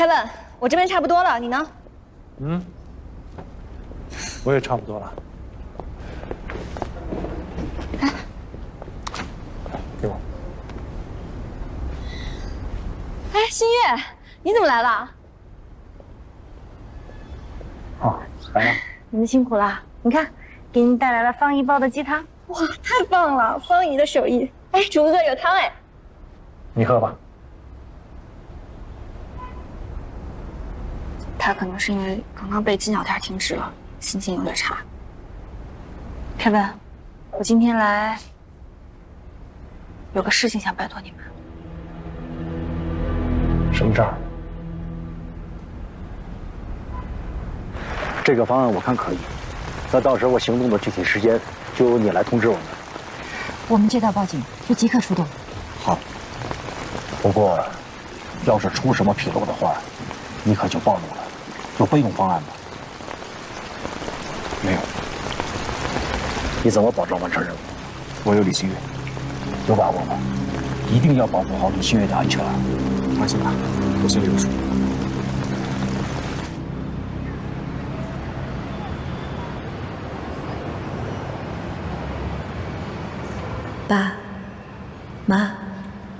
Kevin，我这边差不多了，你呢？嗯，我也差不多了。哎，给我。哎，新月，你怎么来了？哦，来了。你们辛苦了，你看，给你带来了方姨煲的鸡汤。哇，太棒了，方姨的手艺。哎，主哥哥有汤哎。你喝吧。他可能是因为刚刚被金小天停职了，心情有点差。Kevin，我今天来有个事情想拜托你们。什么事儿？这个方案我看可以，那到时候我行动的具体时间就由你来通知我们。我们接到报警，就即刻出动。好。不过，要是出什么纰漏的话，你可就暴露了。有备用方案吗？没有。你怎么保证完成任务？我有李新月。有把握吗？一定要保护好李新月的安全。放心吧，我心里有数。爸妈，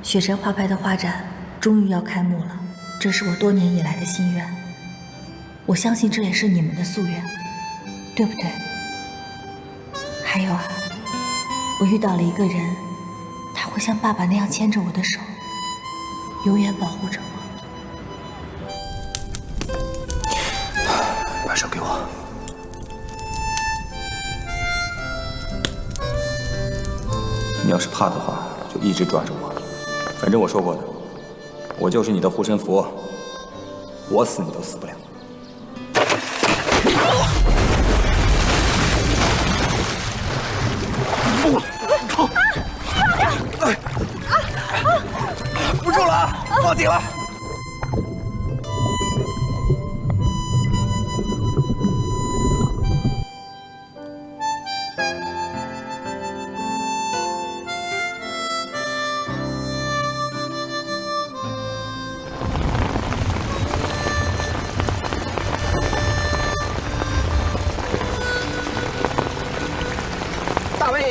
雪神画派的画展终于要开幕了，这是我多年以来的心愿。我相信这也是你们的夙愿，对不对？还有啊，我遇到了一个人，他会像爸爸那样牵着我的手，永远保护着我。把手给我。你要是怕的话，就一直抓着我。反正我说过的，我就是你的护身符，我死你都死不了。不住了，报警了！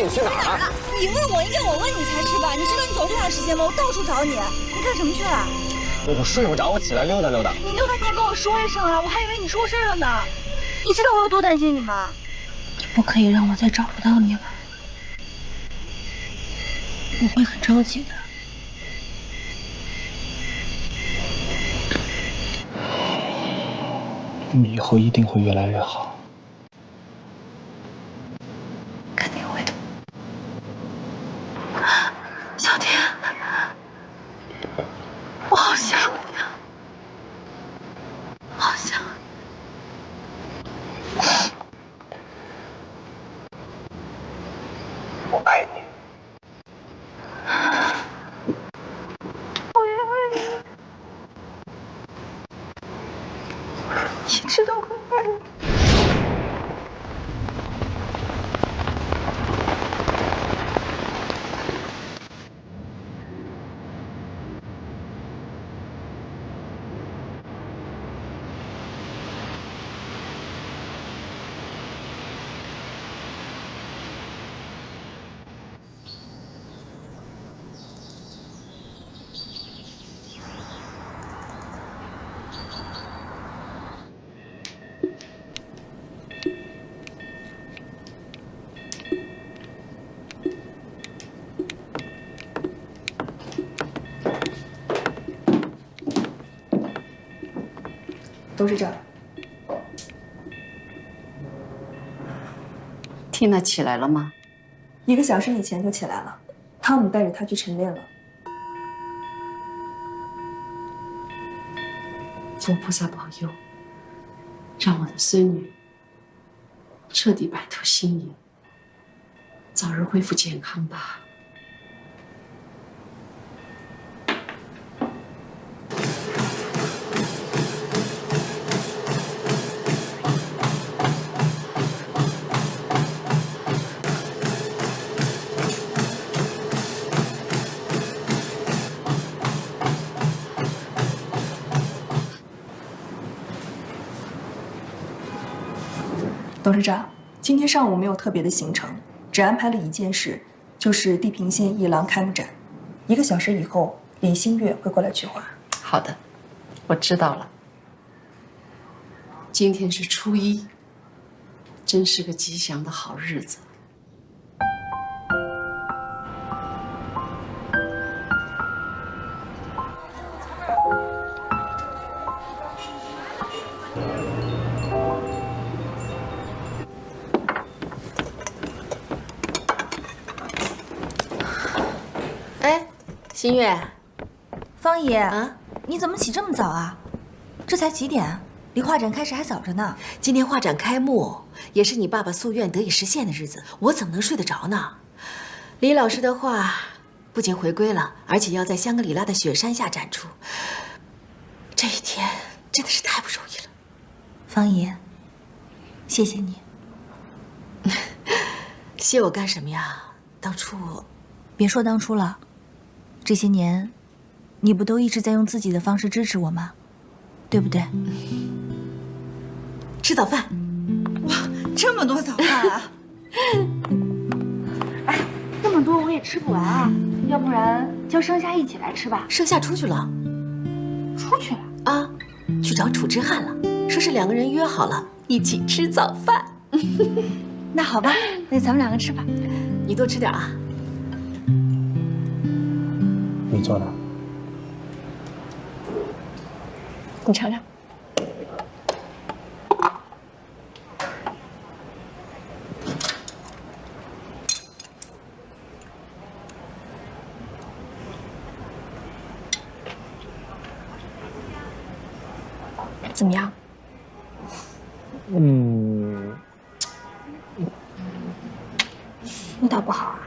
你去哪儿了？你问我，应该我问你才是吧？你知道你走多长时间吗？我到处找你，你干什么去了？我睡不着，我起来溜达溜达。你溜达你也跟我说一声啊，我还以为你出事了呢。你知道我有多担心你吗？你不可以让我再找不到你了，我会很着急的。你以后一定会越来越好。肯定会的。小天，我好想你啊，好想你。我爱你。我也爱你，一直都会爱你。都是这儿。缇娜起来了吗1个小时以前就起来了，汤姆带着她去晨练了。求菩萨保佑，让我的孙女彻底摆脱心瘾，早日恢复健康吧。董事长，今天上午没有特别的行程，只安排了一件事，就是地平线艺廊开幕展。1个小时以后，李新月会过来取画。好的，我知道了。今天是初一，真是个吉祥的好日子。哎，新月，方姨啊，你怎么起这么早啊？这才几点？离画展开始还早着呢。今天画展开幕，也是你爸爸夙愿得以实现的日子，我怎么能睡得着呢？李老师的画不仅回归了，而且要在香格里拉的雪山下展出，这一天真的是太不容易了。方姨，谢谢你。谢我干什么呀？当初别说当初了，这些年，你不都一直在用自己的方式支持我吗？对不对？吃早饭。哇，这么多早饭啊！哎，这么多我也吃不完啊，要不然叫盛夏一起来吃吧。盛夏出去了。出去了啊，去找楚之汉了，说是2个人约好了一起吃早饭。那好吧，那咱们2个吃吧。你多吃点啊。你做的。你尝尝。怎么样？味道不好啊。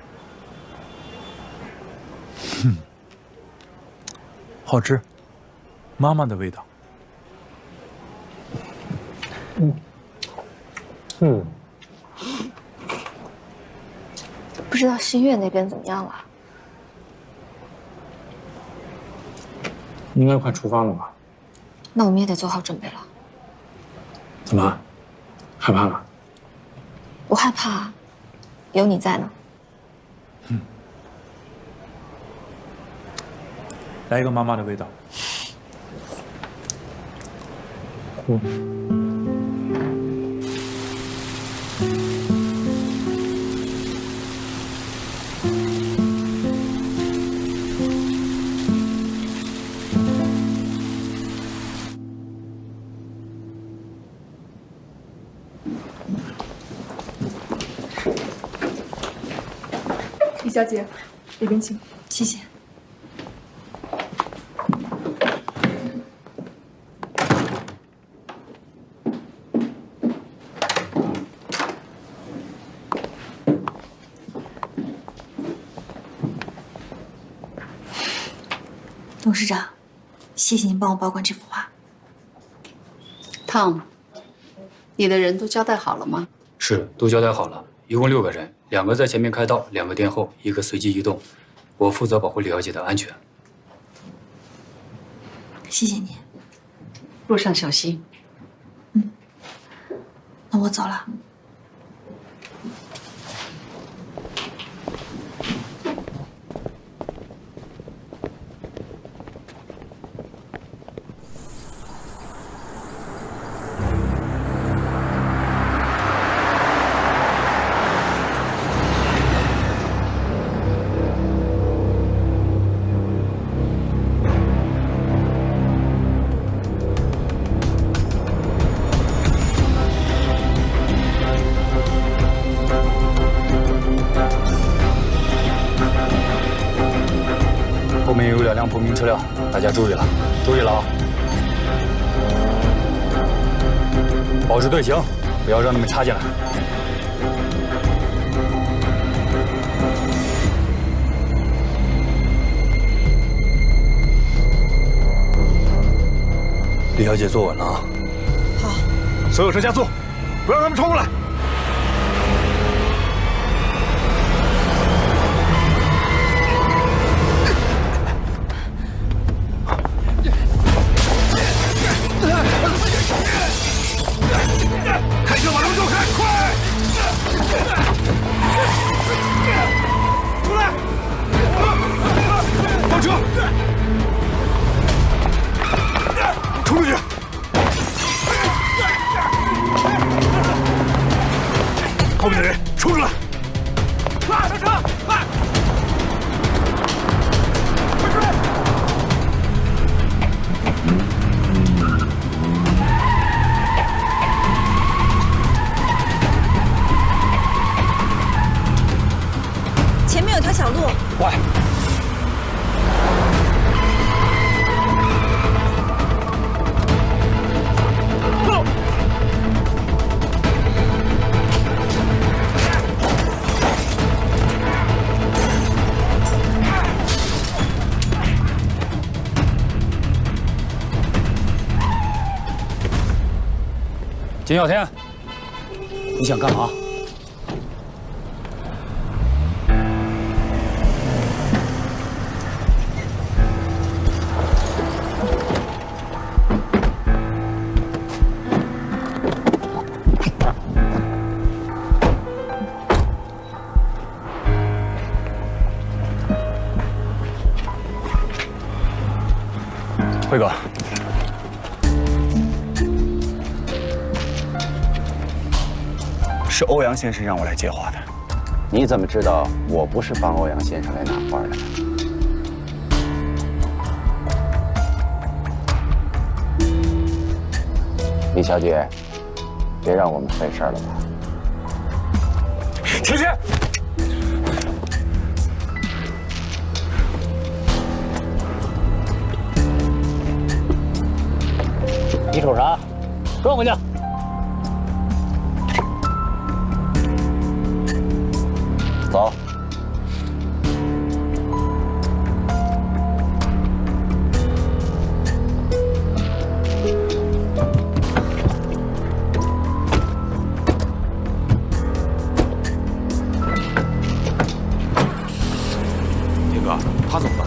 好吃，妈妈的味道。不知道新月那边怎么样了？应该快出发了吧？那我们也得做好准备了。怎么，害怕了？不害怕，有你在呢。来一个妈妈的味道。李小姐，里边请。谢谢。董事长，谢谢您帮我保管这幅画。Tom，你的人都交代好了吗？是，都交代好了，一共6个人，2个在前面开道，2个殿后，1个随机移动。我负责保护李小姐的安全。谢谢你。路上小心。那我走了。后面有2辆不明车辆，大家注意了，注意了啊！保持队形，不要让他们插进来。李小姐坐稳了啊！好，所有车加速，不要让他们冲过来。开车，马上就开，快！后面的人冲出来！快上车！快！快追！前面有条小路，快！金小天，你想干嘛？辉哥，是欧阳先生让我来接话的。你怎么知道我不是帮欧阳先生来拿花的？李小姐，别让我们费事儿了吧？停下！你瞅啥？转回去！走。天哥，他怎么办？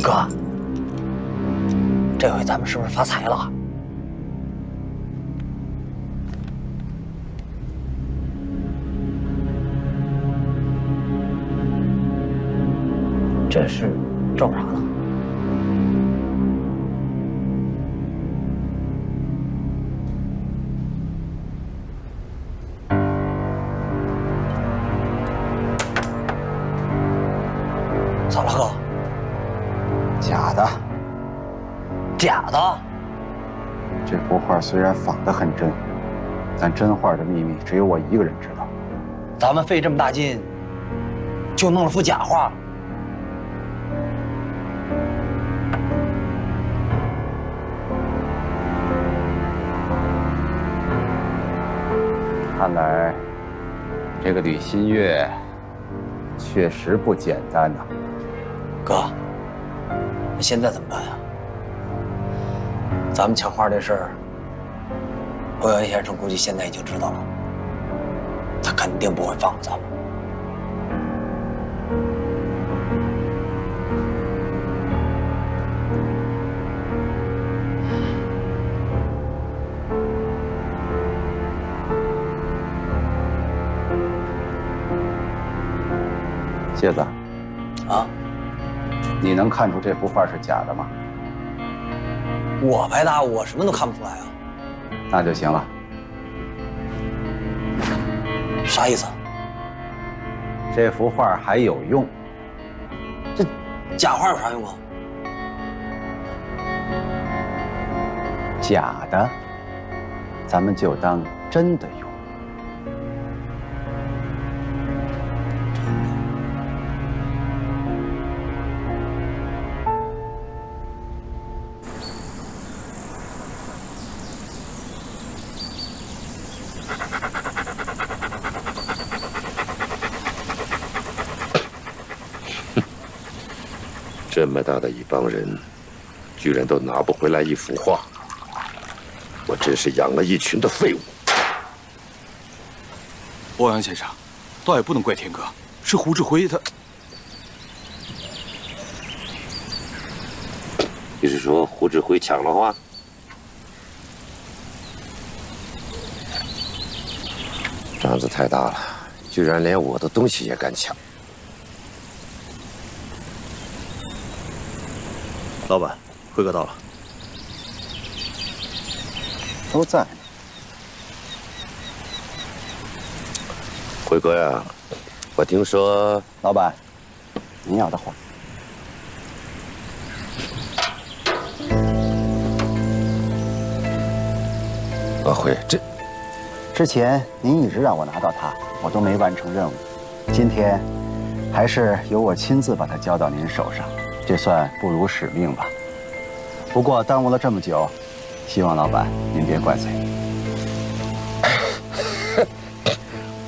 哥，这回咱们是不是发财了？这是照啥呢？咋了，哥？假的，假的。这幅画虽然仿得很真，但真画的秘密只有我一个人知道。咱们费这么大劲，就弄了幅假画。看来，这个吕新月确实不简单呐。哥，那现在怎么办呀？咱们抢画这事儿，欧阳先生估计现在已经知道了，他肯定不会放过咱们。谢子，啊，你能看出这幅画是假的吗？我白搭，我什么都看不出来啊。那就行了。啥意思？这幅画还有用。这假画有啥用啊？假的，咱们就当真的用。这么大的一帮人，居然都拿不回来一幅画，我真是养了一群的废物。欧阳先生，倒也不能怪天哥，是胡志辉他。你是说胡指挥抢了画？胆子太大了，居然连我的东西也敢抢！老板，辉哥到了。都在。辉哥呀，我听说老板，您要的画。阿辉，之前您一直让我拿到它，我都没完成任务。今天，还是由我亲自把它交到您手上，这算不辱使命吧。不过耽误了这么久，希望老板您别怪罪。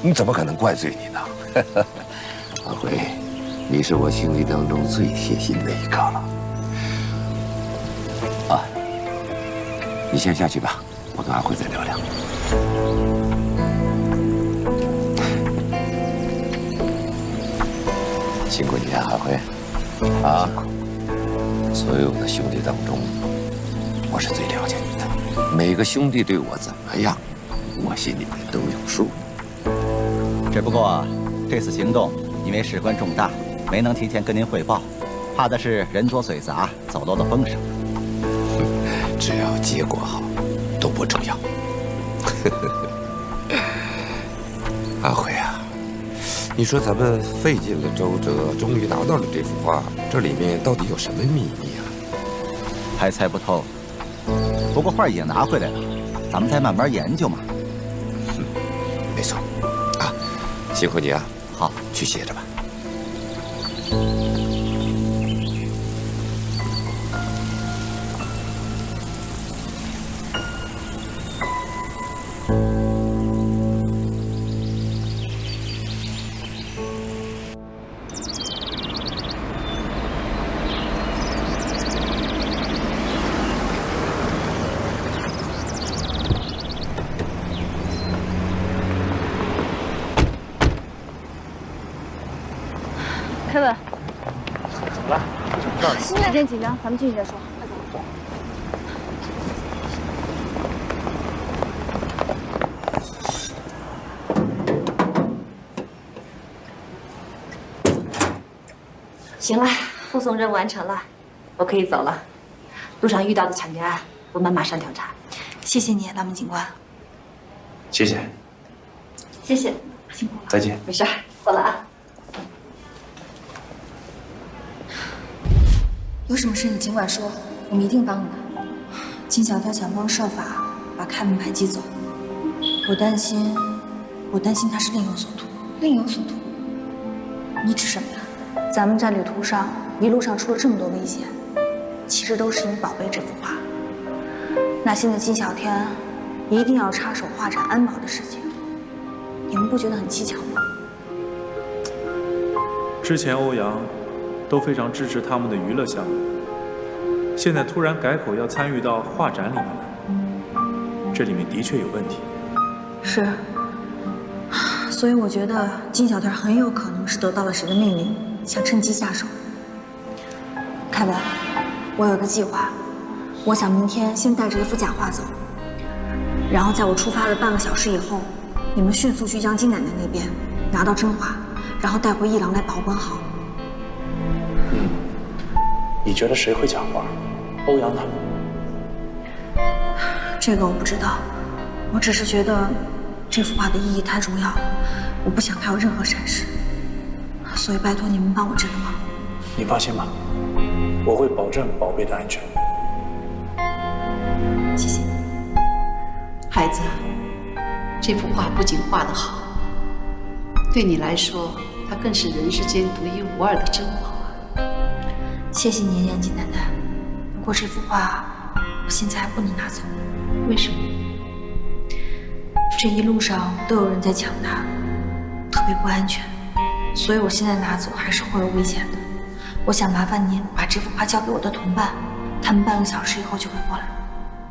你怎么可能怪罪你呢？阿辉，你是我兄弟当中最贴心的一个了。啊，你先下去吧，我跟阿辉再聊聊。辛苦你啊，阿辉。啊，所有的兄弟当中，我是最了解你的。每个兄弟对我怎么样，我心里面都有数。只不过这次行动因为事关重大，没能提前跟您汇报，怕的是人多嘴杂，走漏了风声。只要结果好，都不重要。阿辉啊，你说咱们费尽了周折，终于拿到了这幅画，这里面到底有什么秘密啊？还猜不透。不过画已经拿回来了，咱们再慢慢研究嘛。没错。啊，辛苦你啊。好，去歇着吧。凯文，怎么了？什么事儿？时间紧张，咱们进去再说。快走。行了，护送任务完成了，我可以走了。路上遇到的抢劫案，我们马上调查。谢谢你，拉门警官。谢谢。谢谢，辛苦了。再见。没事，走了啊。有什么事你尽管说，我们一定帮你的。金小天想方设法把开门牌寄走，我担心他是另有所图。另有所图？你指什么呀？咱们在旅途上一路上出了这么多危险，其实都是你宝贝这幅画。那现在金小天一定要插手画展安保的事情，你们不觉得很蹊跷吗？之前欧阳都非常支持他们的娱乐项目，现在突然改口要参与到画展里面来，这里面的确有问题。是，所以我觉得金小天很有可能是得到了谁的命令，想趁机下手。凯文，我有个计划，我想明天先带着一幅假画走，然后在我出发的半个小时以后，你们迅速去江金奶奶那边拿到真画，然后带回一廊来保管好。你觉得谁会抢画？欧阳他们？这个我不知道，我只是觉得这幅画的意义太重要了，我不想它有任何闪失，所以拜托你们帮我这个忙。你放心吧，我会保证宝贝的安全。谢谢。孩子，这幅画不仅画得好，对你来说，它更是人世间独一无二的珍宝。谢谢你，燕金奶奶。不过这幅画，我现在还不能拿走。为什么？这一路上都有人在抢它，特别不安全，所以我现在拿走还是会有危险的。我想麻烦您把这幅画交给我的同伴，他们半个小时以后就会过来。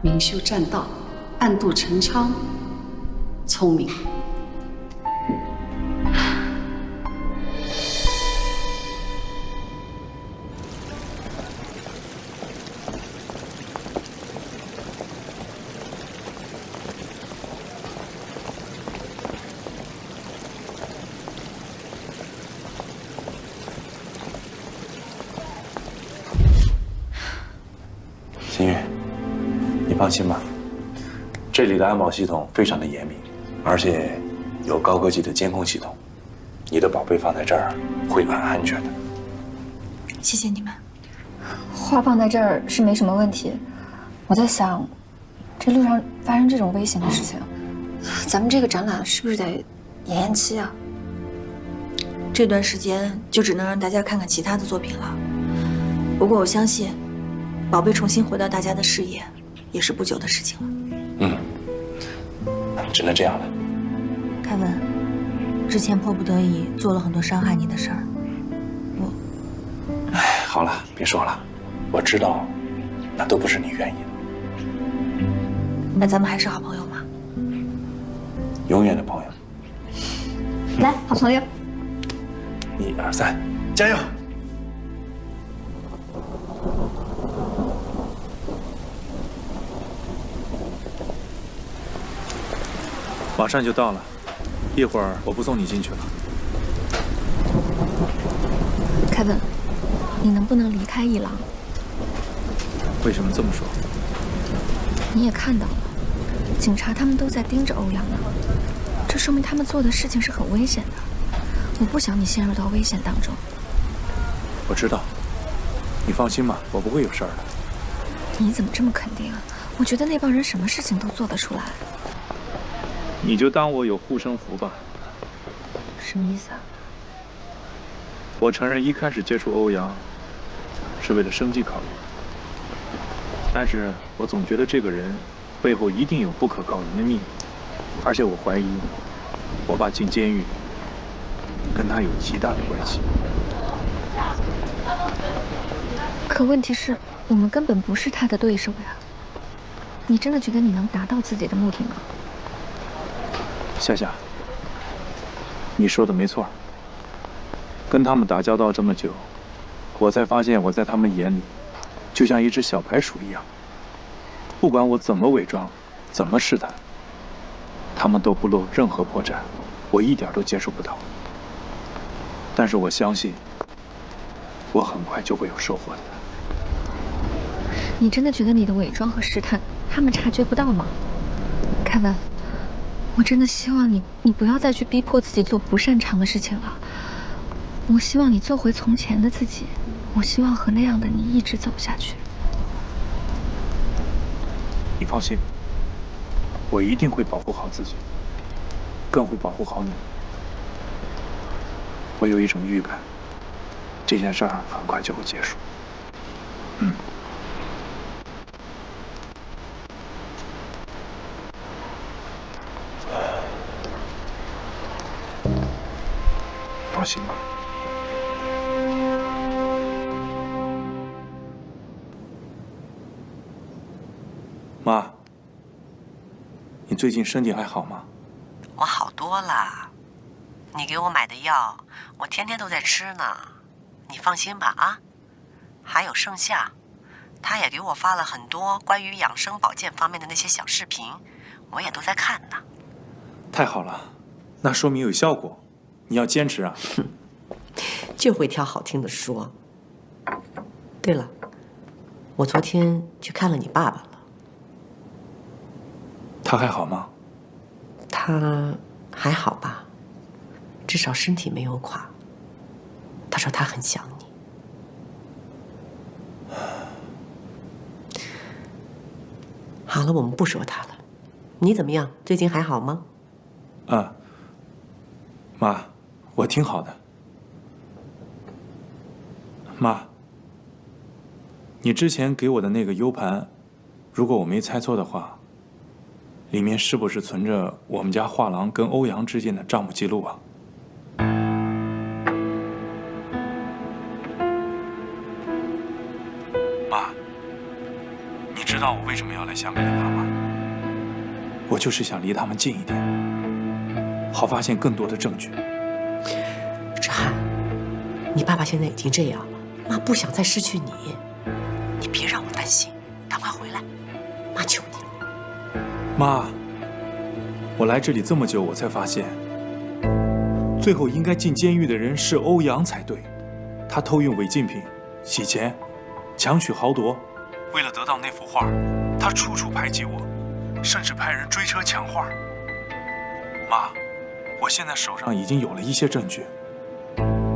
明修栈道，暗度陈仓，聪明。放心吧，这里的安保系统非常的严密，而且有高科技的监控系统，你的宝贝放在这儿会很安全的。谢谢你们。花放在这儿是没什么问题，我在想，这路上发生这种危险的事情，咱们这个展览是不是得延期啊？这段时间就只能让大家看看其他的作品了。不过我相信，宝贝重新回到大家的视野，也是不久的事情了。只能这样了。凯文，之前迫不得已做了很多伤害你的事儿，好了，别说了，我知道，那都不是你愿意的。那咱们还是好朋友吗？永远的朋友。来，好朋友。1、2、3，加油！马上就到了，一会儿我不送你进去了。凯文，你能不能离开一郎？为什么这么说？你也看到了，警察他们都在盯着欧阳呢，这说明他们做的事情是很危险的。我不想你陷入到危险当中。我知道，你放心吧，我不会有事儿的。你怎么这么肯定啊？我觉得那帮人什么事情都做得出来。你就当我有护身符吧。什么意思啊？我承认一开始接触欧阳是为了生计考虑，但是我总觉得这个人背后一定有不可告人的秘密，而且我怀疑我爸进监狱跟他有极大的关系。可问题是，我们根本不是他的对手呀。你真的觉得你能达到自己的目的吗？夏夏，你说的没错。跟他们打交道这么久，我才发现我在他们眼里就像一只小白鼠一样，不管我怎么伪装，怎么试探，他们都不露任何破绽，我一点都接触不到。但是我相信，我很快就会有收获的。你真的觉得你的伪装和试探，他们察觉不到吗？凯文，我真的希望你不要再去逼迫自己做不擅长的事情了。我希望你做回从前的自己，我希望和那样的你一直走下去。你放心，我一定会保护好自己，更会保护好你。我有一种预感，这件事儿很快就会结束。放心吧。妈，你最近身体还好吗？我好多了，你给我买的药，我天天都在吃呢。你放心吧啊。还有盛夏，他也给我发了很多关于养生保健方面的那些小视频，我也都在看呢。太好了，那说明有效果。你要坚持啊！就会挑好听的说。对了，我昨天去看了你爸爸了。他还好吗？他还好吧，至少身体没有垮。他说他很想你。好了，我们不说他了。你怎么样？最近还好吗？妈，我挺好的。妈，你之前给我的那个 U 盘，如果我没猜错的话，里面是不是存着我们家画廊跟欧阳之间的账目记录啊？妈，你知道我为什么要来香格里拉吗？我就是想离他们近一点，好发现更多的证据。志涵，你爸爸现在已经这样了，妈不想再失去你，你别让我担心，赶快回来，妈求你了。妈，我来这里这么久，我才发现，最后应该进监狱的人是欧阳才对。他偷用违禁品、洗钱、强取豪夺，为了得到那幅画，他处处排挤我，甚至派人追车抢画。妈，我现在手上已经有了一些证据，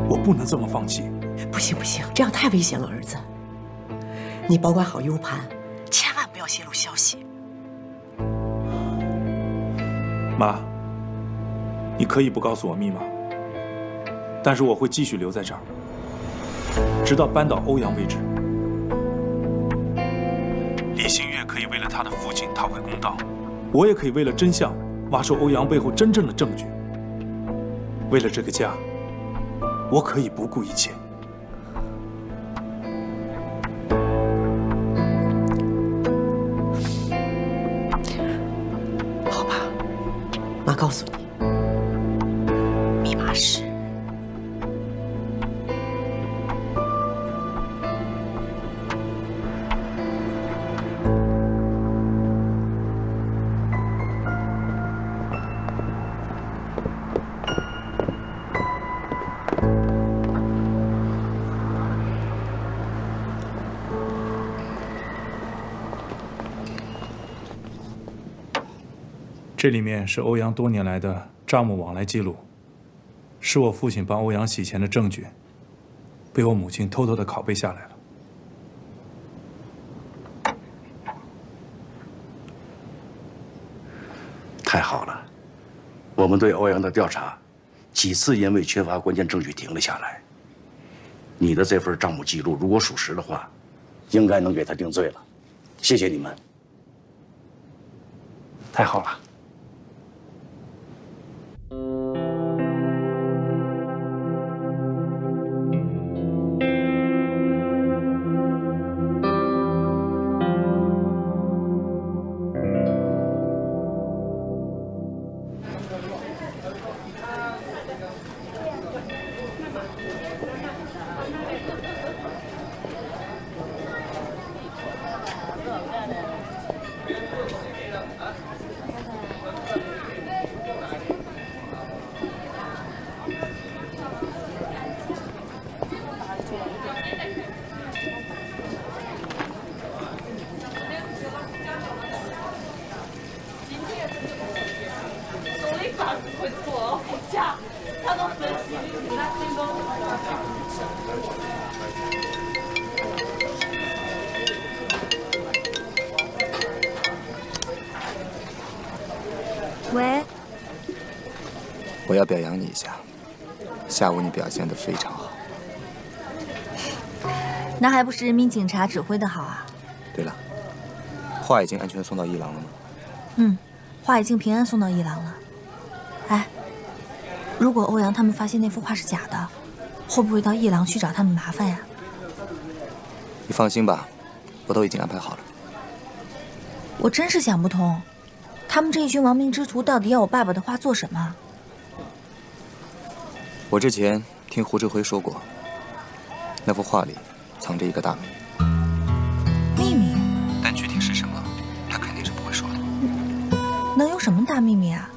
我不能这么放弃。不行不行，这样太危险了，儿子。你保管好 U 盘，千万不要泄露消息。妈，你可以不告诉我密码，但是我会继续留在这儿，直到扳倒欧阳为止。李新月可以为了他的父亲讨回公道，我也可以为了真相挖出欧阳背后真正的证据。为了这个家，我可以不顾一切。好吧，妈告诉你，密码是。这里面是欧阳多年来的账目往来记录，是我父亲帮欧阳洗钱的证据，被我母亲偷偷的拷贝下来了。太好了，我们对欧阳的调查几次因为缺乏关键证据停了下来。你的这份账目记录如果属实的话，应该能给他定罪了。谢谢你们。太好了。喂，我要表扬你一下，下午你表现得非常好。那还不是人民警察指挥的好啊？对了，画已经安全送到伊朗了吗？嗯，画已经平安送到伊朗了。哎，如果欧阳他们发现那幅画是假的，会不会到伊朗去找他们麻烦呀？你放心吧，我都已经安排好了。我真是想不通，他们这一群亡命之徒到底要我爸爸的画做什么？我之前听胡志辉说过，那幅画里藏着一个大秘密。秘密？但具体是什么，他肯定是不会说的。能有什么大秘密啊？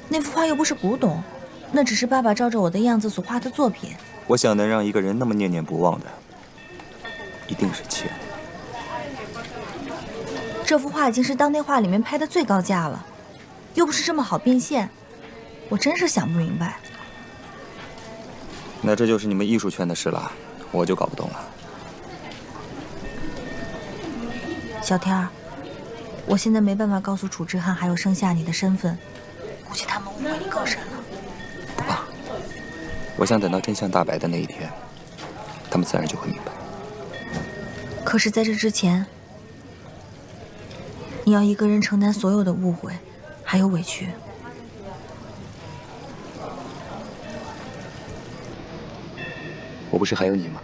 那幅画又不是古董，那只是爸爸照着我的样子所画的作品。我想能让一个人那么念念不忘的，一定是钱。这幅画已经是当代画里面拍的最高价了，又不是这么好变现，我真是想不明白。那这就是你们艺术圈的事了，我就搞不懂了。小天儿，我现在没办法告诉楚之汉还有盛夏你的身份，估计他们误会你更深了。不怕，我想等到真相大白的那一天，他们自然就会明白。可是在这之前，你要一个人承担所有的误会，还有委屈。我不是还有你吗？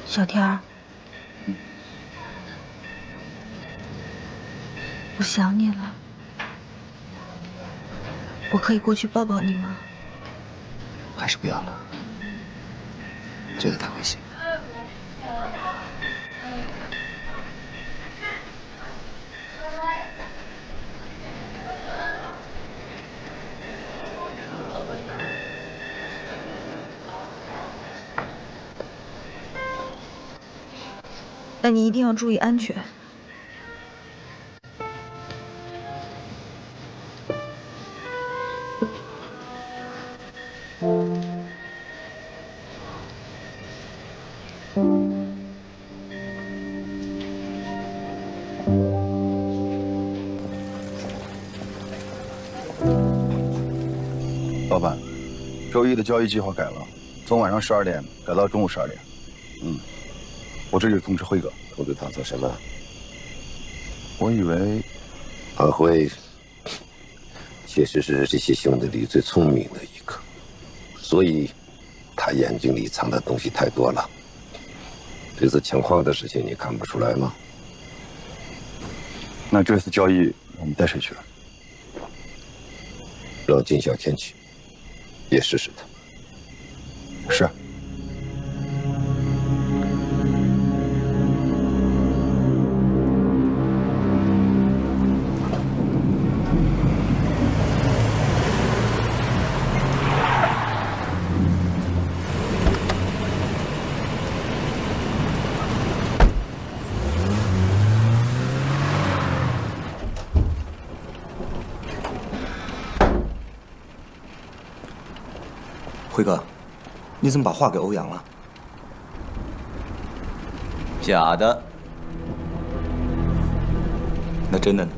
小天儿，我想你了，我可以过去抱抱你吗？还是不要了，觉得太危险。但你一定要注意安全。老板，周一的交易计划改了，从晚上12点改到中午12点。我这就通知辉哥。通知他做什么？我以为阿辉确实是这些兄弟里最聪明的一个，所以他眼睛里藏的东西太多了。这次抢矿的事情你看不出来吗？那这次交易我们带谁去？让金小天去，也试试他。是。辉哥，你怎么把话给欧阳了？假的。那真的呢？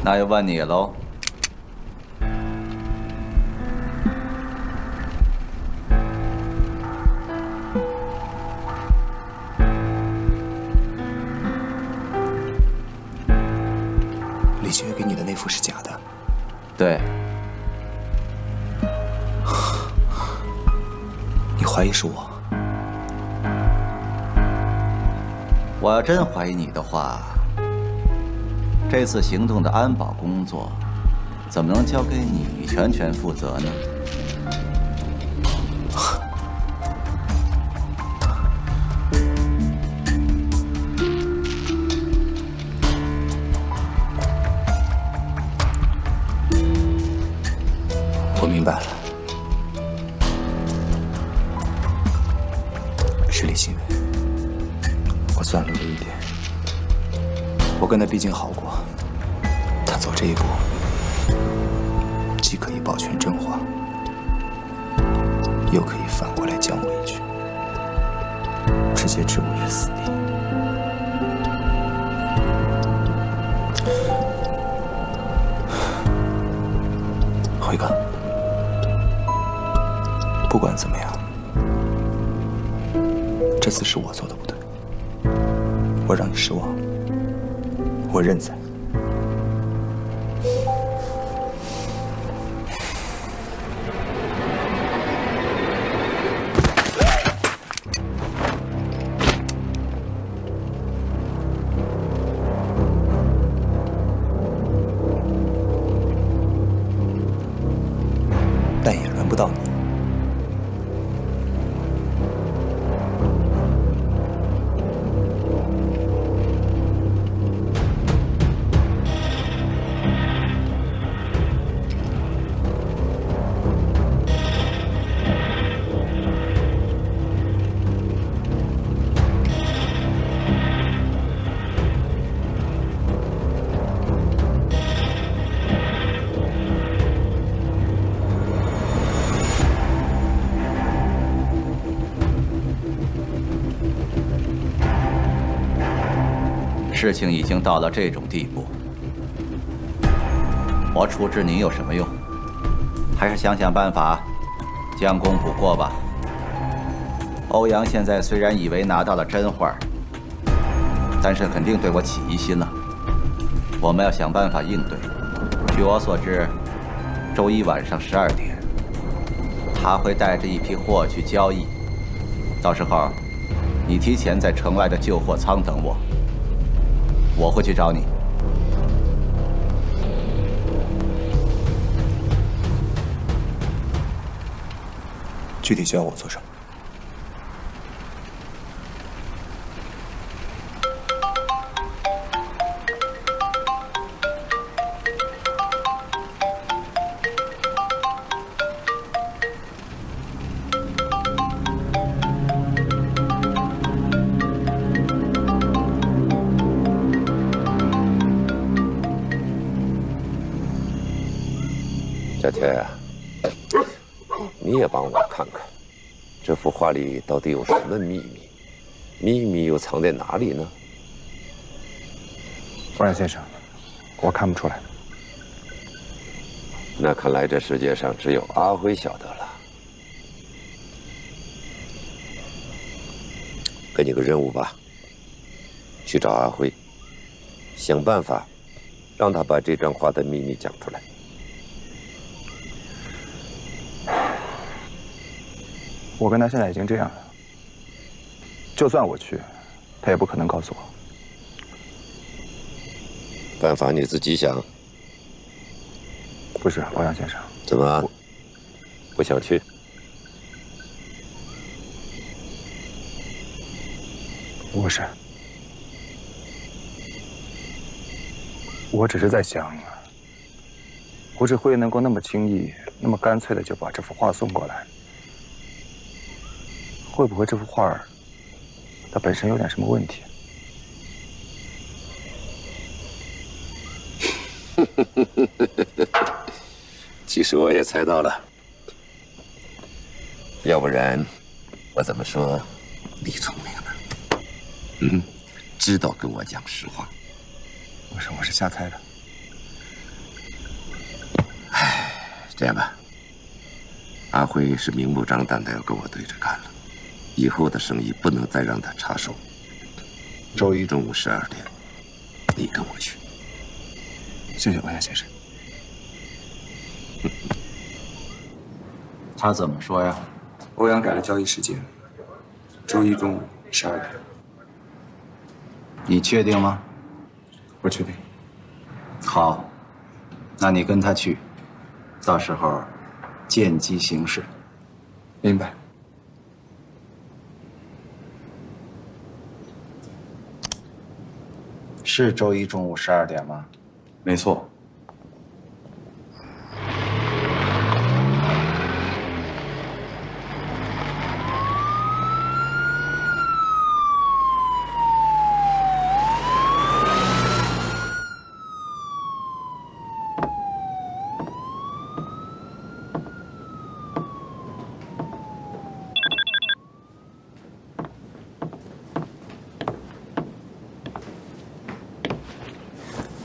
那要问你喽。李清月给你的那幅是假的。对。你怀疑是我？我要真怀疑你的话，这次行动的安保工作，怎么能交给你全权负责呢？我明白了，是李新伟，我算漏了一点。我跟他毕竟好过，他走这一步，既可以保全真华，又可以反过来将我一军，直接置我于死地。辉哥，不管怎么样，这次是我做的不对，我让你失望，我认栽。但也轮不到你。事情已经到了这种地步，我处置你有什么用？还是想想办法，将功补过吧。欧阳现在虽然以为拿到了真话，但是肯定对我起疑心了。我们要想办法应对。据我所知，周一晚上12点，他会带着一批货去交易。到时候，你提前在城外的旧货仓等我。我会去找你。具体需要我做什么？小天啊，你也帮我看看，这幅画里到底有什么秘密？秘密又藏在哪里呢？欧阳先生，我看不出来。那看来这世界上只有阿辉晓得了。给你个任务吧，去找阿辉，想办法让他把这张画的秘密讲出来。我跟他现在已经这样了，就算我去，他也不可能告诉我。办法你自己想。不是，欧阳先生。怎么？不想去？不是，我只是在想，胡志辉能够那么轻易、那么干脆的就把这幅画送过来，会不会这幅画它本身有点什么问题？其实我也猜到了，要不然我怎么说你聪明呢？知道跟我讲实话。我是瞎猜的。唉，这样吧，阿辉是明目张胆的要跟我对着干了，以后的生意不能再让他插手。周一中午12点，你跟我去。谢谢欧阳先生。他怎么说呀？欧阳改了交易时间，周一中午12点。你确定吗？我确定。好，那你跟他去，到时候见机行事。明白。是周一中午12点吗？没错。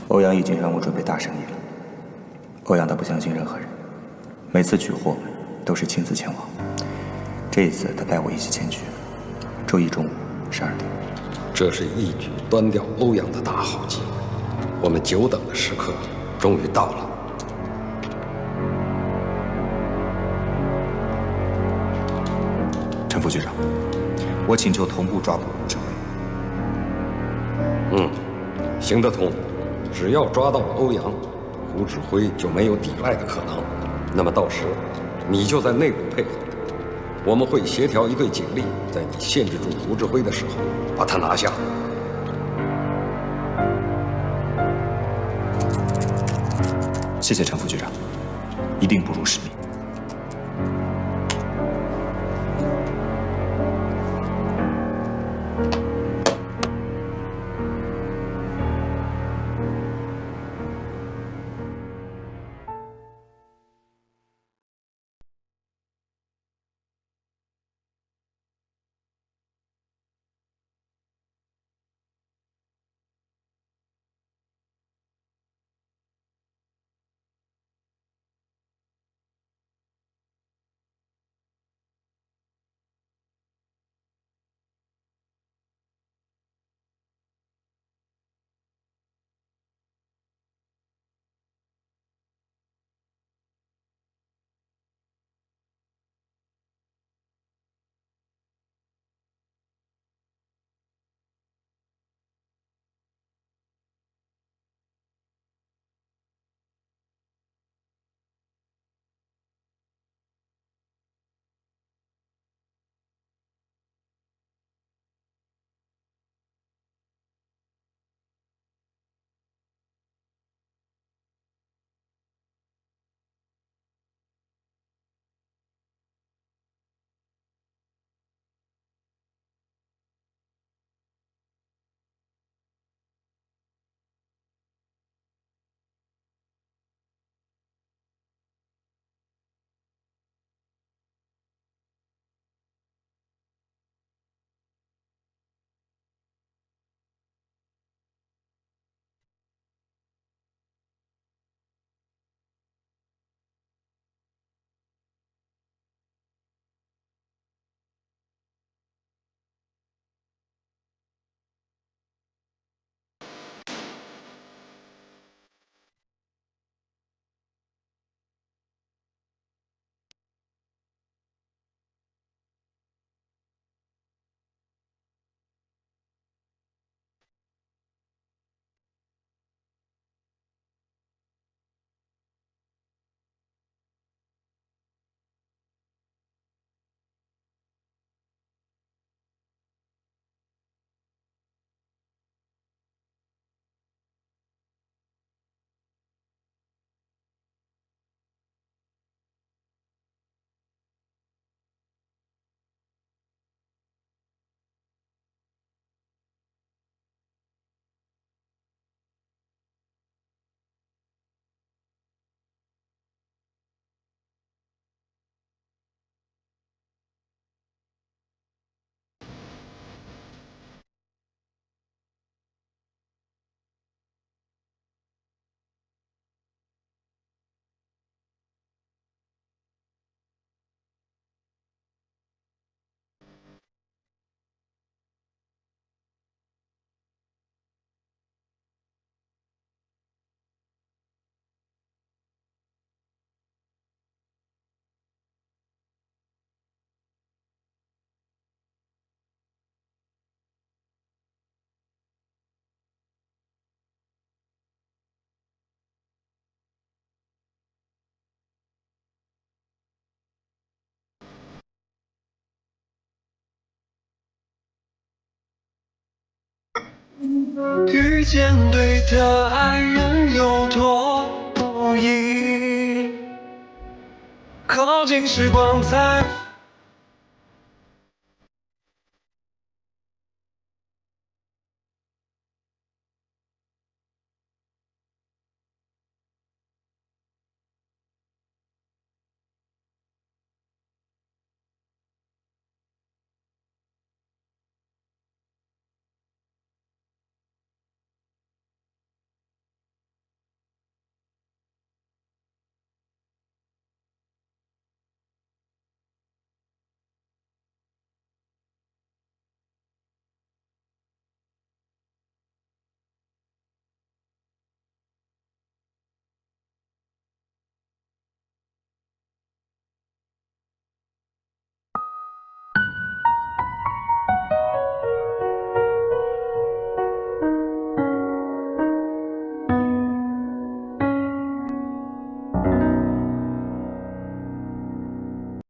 欧阳已经让我准备大生意了。欧阳他不相信任何人，每次取货都是亲自前往。这一次他带我一起前去，周一中午12点。这是一举端掉欧阳的大好机会，我们久等的时刻终于到了。陈副局长，我请求同步抓捕吴志辉。行得通。只要抓到了欧阳，胡志辉就没有抵赖的可能。那么到时，你就在内部配合，我们会协调一队警力，在你限制住胡志辉的时候，把他拿下。谢谢陈副局长，一定不辱使命。遇见对的爱人有多不易，靠近时光才。